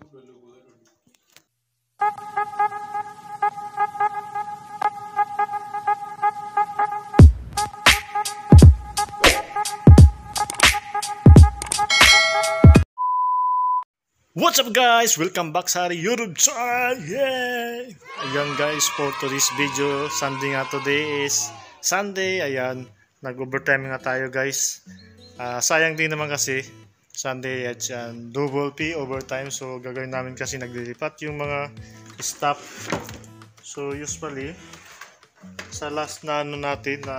What's up guys? Welcome back sa YouTube channel! Yay! Ayan guys, for today's video, Sunday nga today is Sunday. Ayan, nag-overtime nga tayo guys. Sayang din naman kasi Sunday at yan, double P overtime. So gagawin namin kasi naglilipat yung mga staff. So usually, sa last na ano natin na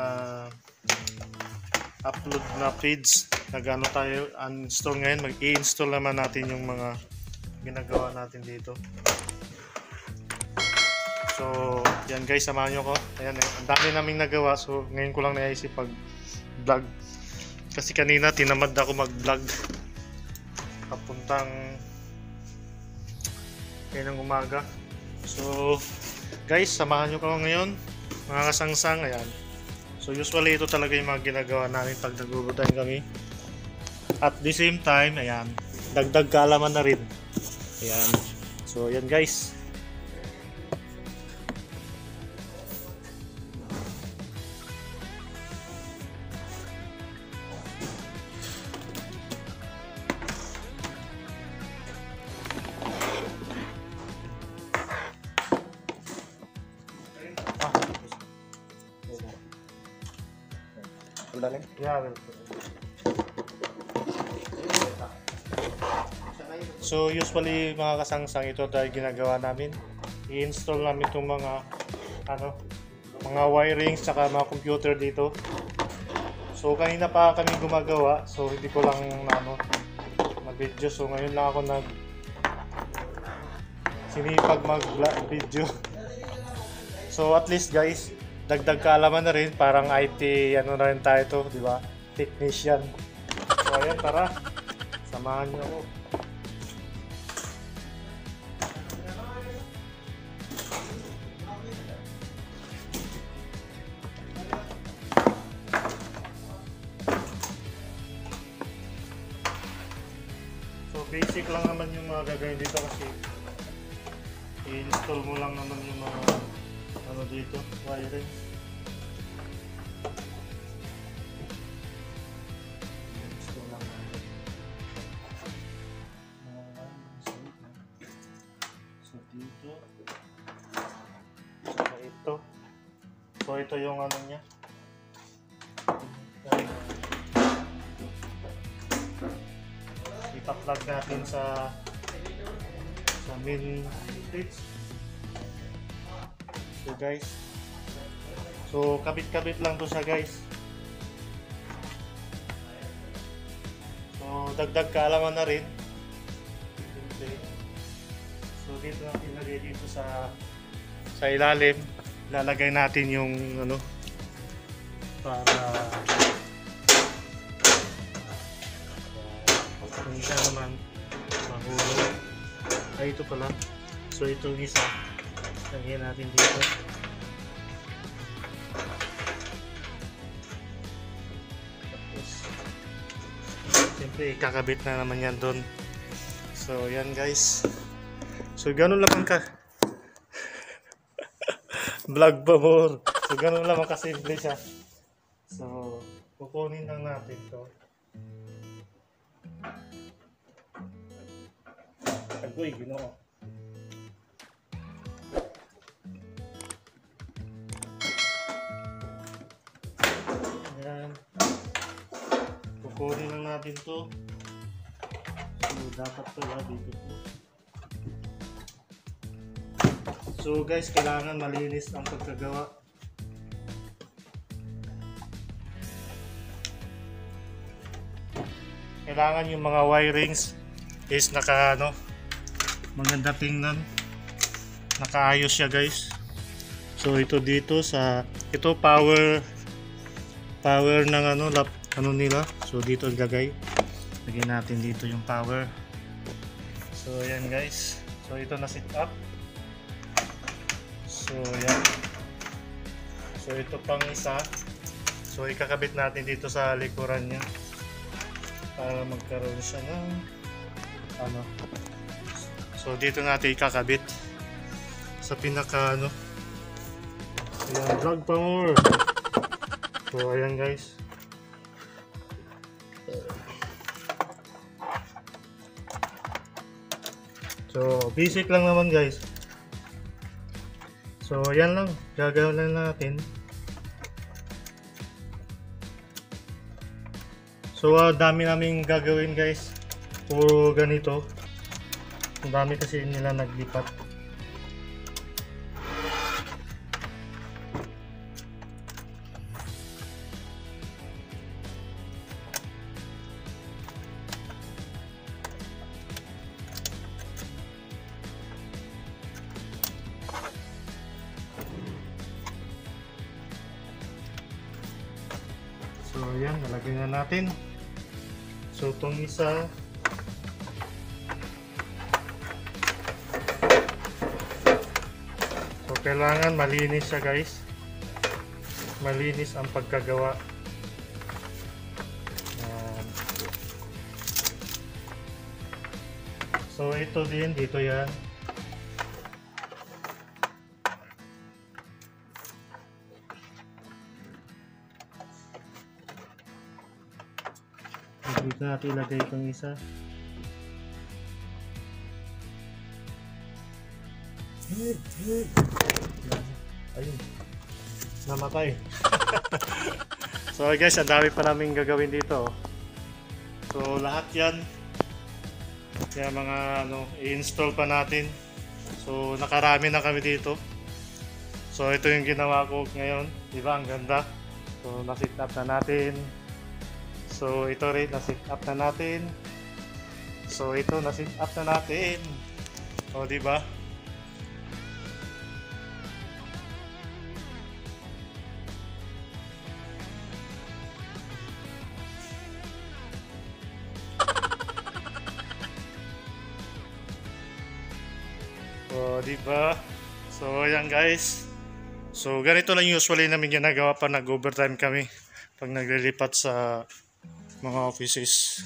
upload na feeds, nag-ano tayo, uninstall ngayon, mag-i-install naman natin yung mga ginagawa natin dito. So yan guys, samahan nyo ko. Ayan, ang dami naming nagawa, so ngayon ko lang naisip pag vlog kasi kanina tinamad ako mag vlog papuntang kayo ng umaga. So guys, samahan nyo ko ngayon mga kasangsang. Ayan, so usually ito talaga yung mga ginagawa namin pag nag-overtime kami. At the same time, ayan, dagdag kaalaman na rin. Ayan. So ayan guys. So usually mga kasangsang, ito dahil ginagawa namin, i-install namin itong mga mga wirings saka mga computer dito. So kanina pa kami gumagawa, so hindi ko lang mag-video. So ngayon lang ako sinipag mag-video. So at least guys, dagdag kaalaman na rin, parang IT na rin tayo to, di ba? Technician. So ayan, tara, samahan niyo ako. So basic lang naman yung mga gagawin dito kasi i-install mo lang naman yung mga dito, wiring. Install lang naman. So dito. So ito. So ito yung niya. Ipa-plug natin sa main switch. So guys, so kabit-kabit lang to siya guys. So dagdag kaalaman na rin. So dito natin lagay dito sa ilalim, lalagay natin yung para hindi siya naman mahulog. Ay, ito pala. So itong isa lagyan natin dito. Tapos siyempre kakabit na naman yan doon. So yan guys. So ganun lang ka vlog pa more. So ganun lang kasimple siya. So kukunin lang natin to. Agoy, ginoo. Ayan. Kukunin lang natin to. So dapat pala dito po. So guys, kailangan malinis ang pagkagawa. Kailangan yung mga wirings is maganda tingnan. Nakaayos siya guys. So ito dito ito power ng nila. So dito ilagay. Lagyan natin dito yung power. So ayan guys. So ito na set up. So yan. So ito pang isa. So ikakabit natin dito sa likuran niya para magkaroon siya ng So dito natin ikakabit sa pinaka ano. Ayan, vlog pa more. So ayan guys. So basic lang naman guys. So ayan lang, gagawin lang natin. So dami naming gagawin guys. Puro ganito. Ang dami kasi nila naglipat. So ayan, nalagay na natin. So itong isa, so kailangan malinis siya guys. Malinis ang pagkagawa. Ayan. So ito din, dito yan. Dito natin ilagay itong isa. Ayun. Namatay. So guys, ang dami pa namin gagawin dito. So lahat yan. Kaya mga ano, i-install pa natin. So nakarami na kami dito. So ito yung ginawa ko ngayon. Diba? Ang ganda. So na-set up na natin. So ito rin na-set up na natin. So ito na-set up na natin. O di ba? O di ba? So ayan guys. So ganito lang usually namin ginagawa pa, nag-overtime kami pag naglilipat sa mga offices.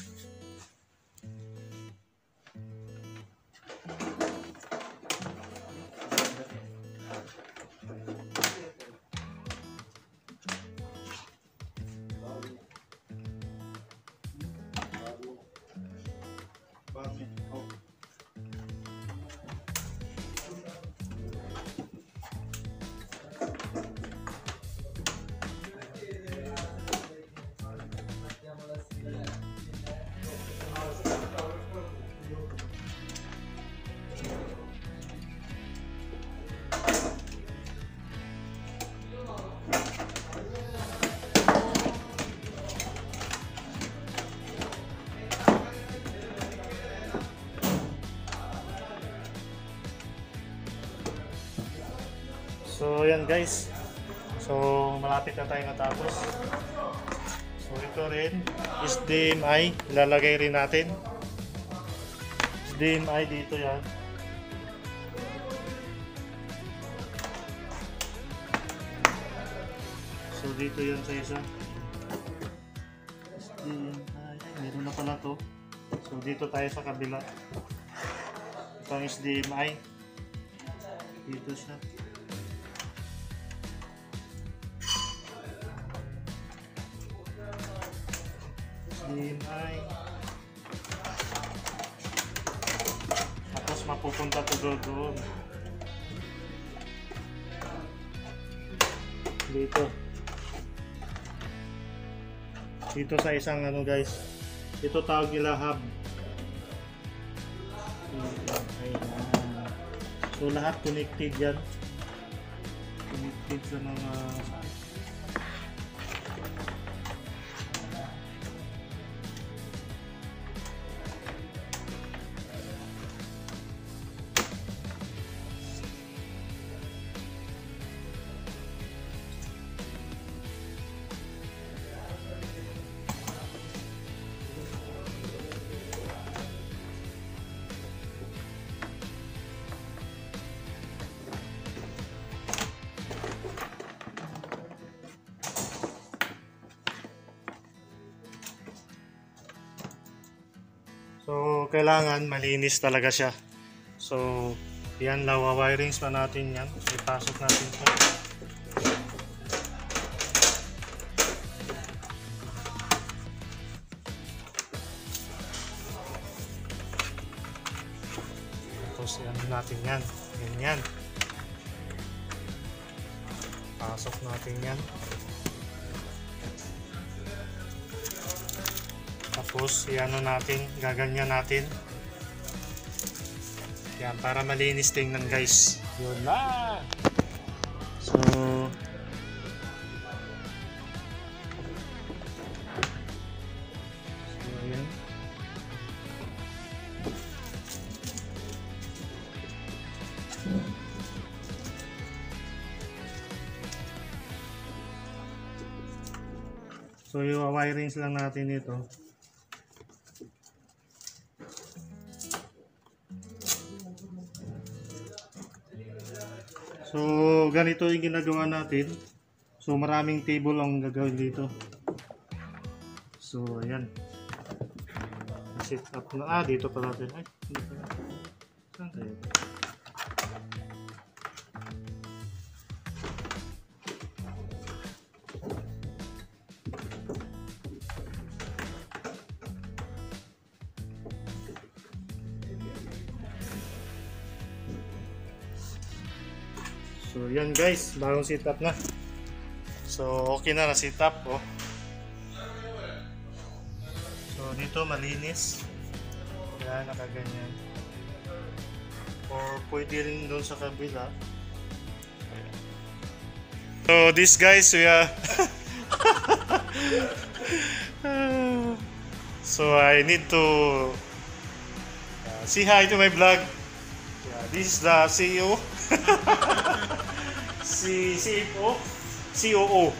So yan guys. So malapit na tayo matapos. So ito rin is HDMI, ilalagay rin natin. HDMI dito yan. So dito yan sa isa. HDMI, meron na pala to. So dito tayo sa kabila. Ito ang HDMI. Dito siya. HDMI. Tapos mapupunta to doon. Dito sa isang ano guys. Ito tawag nila hub. Ayan. So lahat connected yan. Connected sa mga So, kailangan malinis talaga siya. So, So, yan, wirings pa natin yan. Ipasok natin ito. Tapos, yan natin yan. Ganyan. Pasok natin yan. Tapos, yan natin. Gaganyan natin. Yan, para malinis tingnan guys. Yun na! So, yan. So, yung wirings lang natin ito. So, ganito yung ginagawa natin. So, maraming table ang gagawin dito. So, ayan. Set up na. Dito pa natin. Ay, dito. Saan tayo? So yan guys, bagong setup na. So okay na setup oh. So dito malinis. Yan, nakaganyan. Or pwede rin doon sa kabila. So this guys, we are so I need to say hi to my vlog. Yeah, this is the CEO. Si CFO, COO.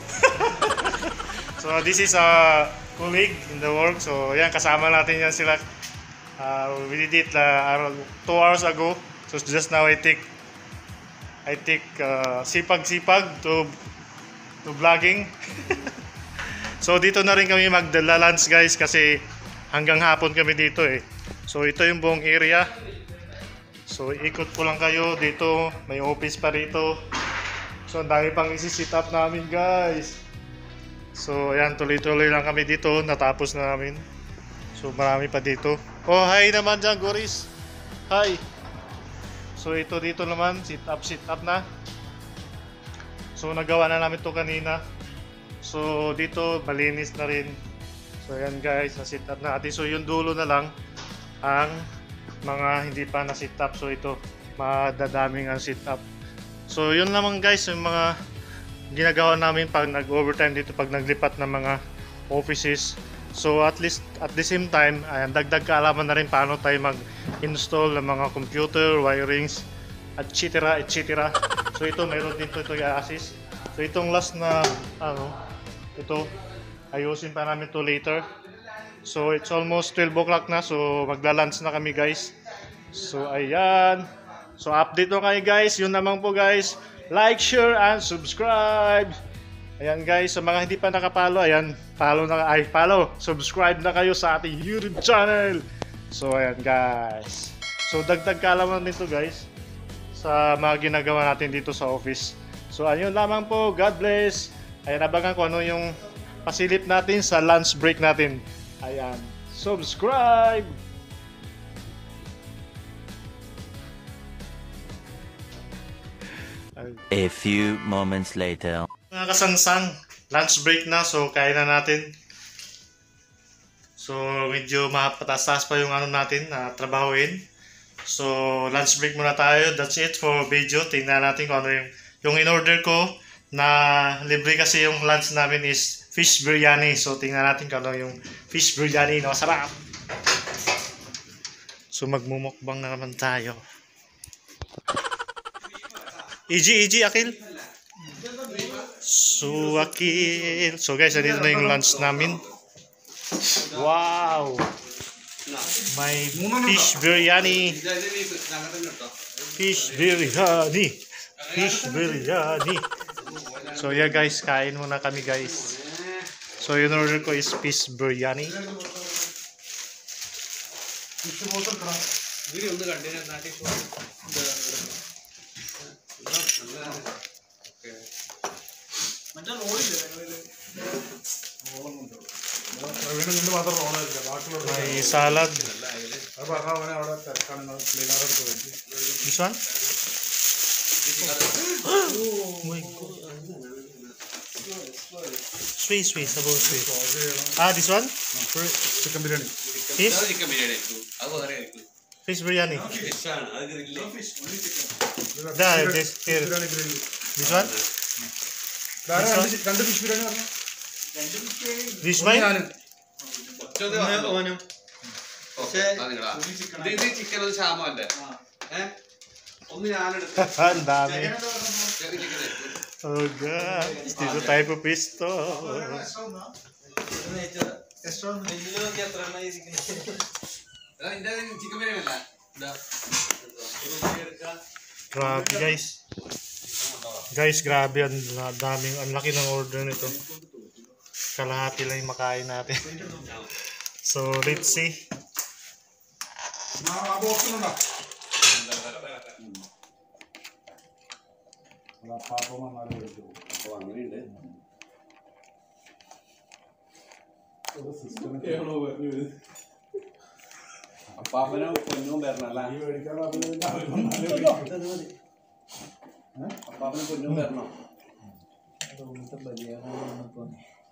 So this is a colleague in the work. So yan, kasama natin yan sila. We did it 2 hours ago. So just now I take sipag-sipag to vlogging. So dito na rin kami magdala-lunch guys kasi hanggang hapon kami dito eh. So ito yung buong area. So ikot ko lang kayo dito, may office pa rito. So ang dami pang isi-sit up namin guys. So ayan, tuloy-tuloy lang kami dito, natapos na namin. So marami pa dito. Oh, hi naman dyan Goris. Hi. So ito dito naman, sit up na. So nagawa na namin to kanina. So dito malinis na rin. So ayan guys, na-sit up na natin. So yung dulo na lang ang mga hindi pa na-sit up. So ito, madadaming ang sit up. So yun naman guys, yung mga ginagawa namin pag nag-overtime dito, pag naglipat ng mga offices. So at least at the same time, ayan, dagdag kaalaman na rin paano tayo mag-install ng mga computer, wirings, etc. etc. So ito, mayroon din ito i-assist. So itong last na ito, ayusin pa namin to later. So it's almost 12 o'clock na, so magla-lunch na kami guys. So ayan. So update mo kayo guys. Yun naman po guys. Like, share, and subscribe. Ayan guys, sa mga hindi pa nakapalo, ayan, follow, subscribe na kayo sa ating YouTube channel. So ayan guys. So dagdag kaalaman din to guys sa mga ginagawa natin dito sa office. So ayun lamang po. God bless. Ayan, abangan ko ano yung pasilip natin sa lunch break natin. Ayan, subscribe. A few moments later. Mga kasangsang, lunch break na, so kain na natin. So medyo mapataas pa yung ano natin na trabahuin. So lunch break muna tayo. That's it for video. Tingnan natin kung ano yung in-order ko na libre kasi yung lunch namin is fish biryani. So tingnan natin kung ano yung fish biryani na masarap. So magmumukbang na naman tayo. Easy, Akil. So, Akil. So, guys, dito na yung lunch namin. Wow! May fish biryani. Fish biryani. Fish biryani. So, yeah, guys. Kain muna kami, guys. So, yung order ko is fish biryani. May salad. This one? Oh my god. Sweet, sabor sweet. This one? Chicken biryani. Fish? Fish biryani. This here. This one? Fish biryani. This one? Ang dami. Oh god. Dito tayo pupisto. Grabe guys. Guys, grabe. Ang daming, ang laki ng order nito. Kalahati lang yung makain natin. So, let's see. അപ്പാപ്പനോ പൊന്നും വരണല്ല അപ്പാപ്പന് പൊന്നും വരണം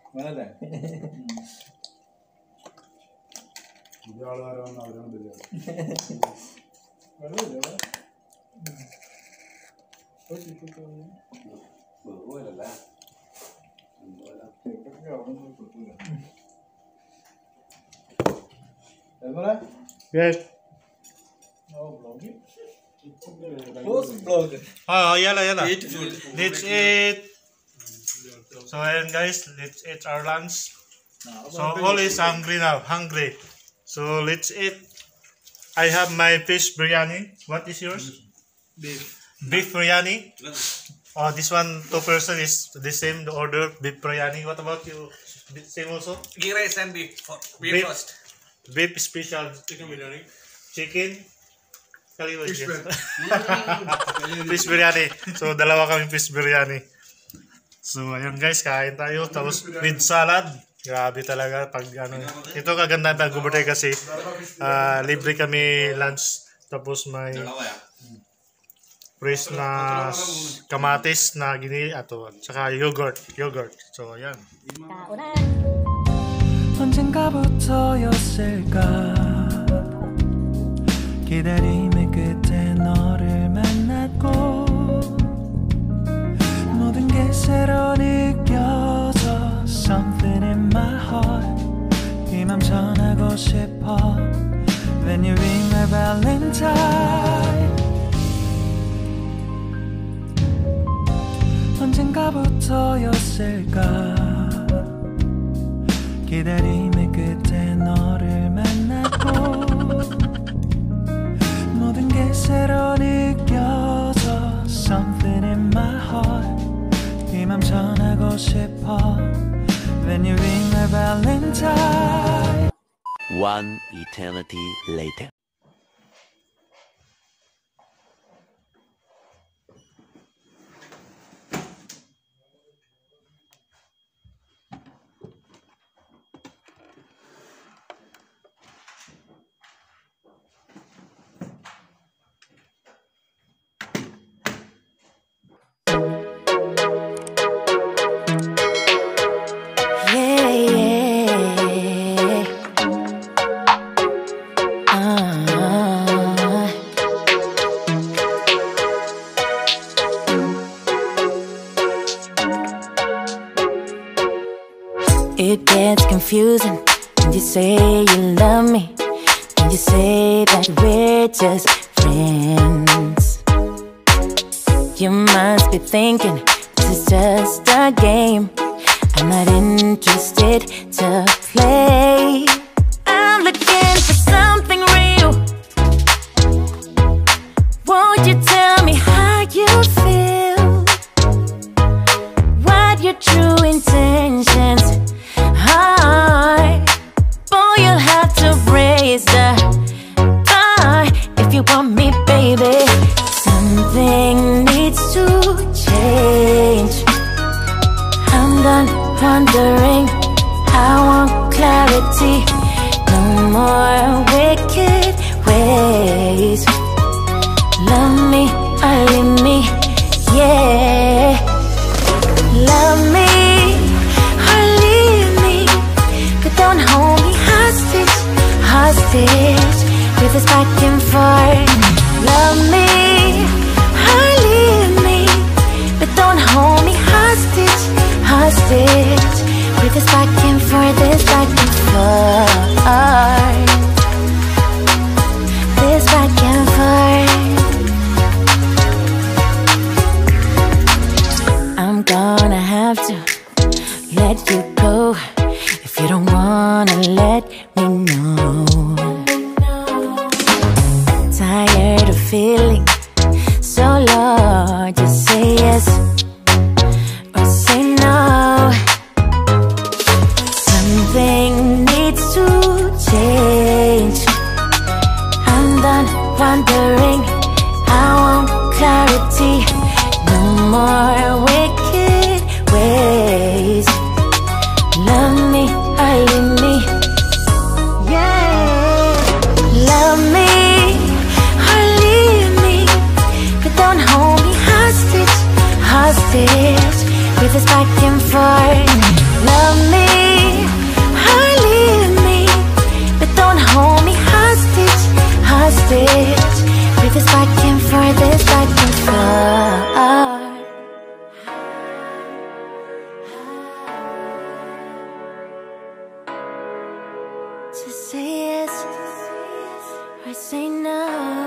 അങ്ങനല്ലേ ആൾക്കാരെ വന്ന് അവരാണ് ബിരിയാണി ബഹുവല്ല Yes. Yala. Let's eat. So ayan guys, let's eat our lunch. So all is hungry now, So let's eat. I have my fish biryani. What is yours? Beef biryani. Oh, this one 2 person is the same. The order beef biryani. What about you? Same also. Ghee rice and beef. Beef first. Beef special. Chicken biryani. Chicken. Fish biryani. So dalawa kami fish biryani. So ayun guys, kain tayo tapos with salad. Grabe talaga pag ano. Ito kaganda ng Gubertay kasi libre kami lunch tapos may fresh na kamatis na gini ato at saka yogurt. So ayan. 언젠가부터였을까 기다림의 끝에 너를 만났고 모든 게 새로 느껴져 Something in my heart 이 맘 전하고 싶어 When you ring my valentine 언젠가부터였을까 기다림의 끝에 너를 만났고 모든 게 새로 느껴져 Something in my heart 이 맘 전하고 싶어 When you ring my valentine One eternity later. It gets confusing when you say you love me, and you say that we're just friends. You must be thinking this is just a game. I'm not interested to play. I'm looking for something real. Won't you tell me how you feel? What your true intentions are? Boy, you'll have to raise the bar if you you want me, baby. Something needs to change. I'm done wondering. I want clarity. No more wicked ways. Love me or leave me, yeah. Love me or leave me, but don't hold me hostage, hostage, with this back and forth. Love me or leave me, but don't hold me hostage, hostage, with this back and forth, this back and forth, this back and forth. I'm gonna have to let you go if you don't wanna let me know. Tired of feeling so low. Just say yes or say no. Something needs to change. I'm done wondering. I want clarity. No more wicked ways. Love me or leave me, yeah. Love me or leave me, but don't hold me hostage, hostage, with this back and forth. Love me or leave me, but don't hold me hostage, hostage, with this back and forth, this back and forth. Just say yes or say no.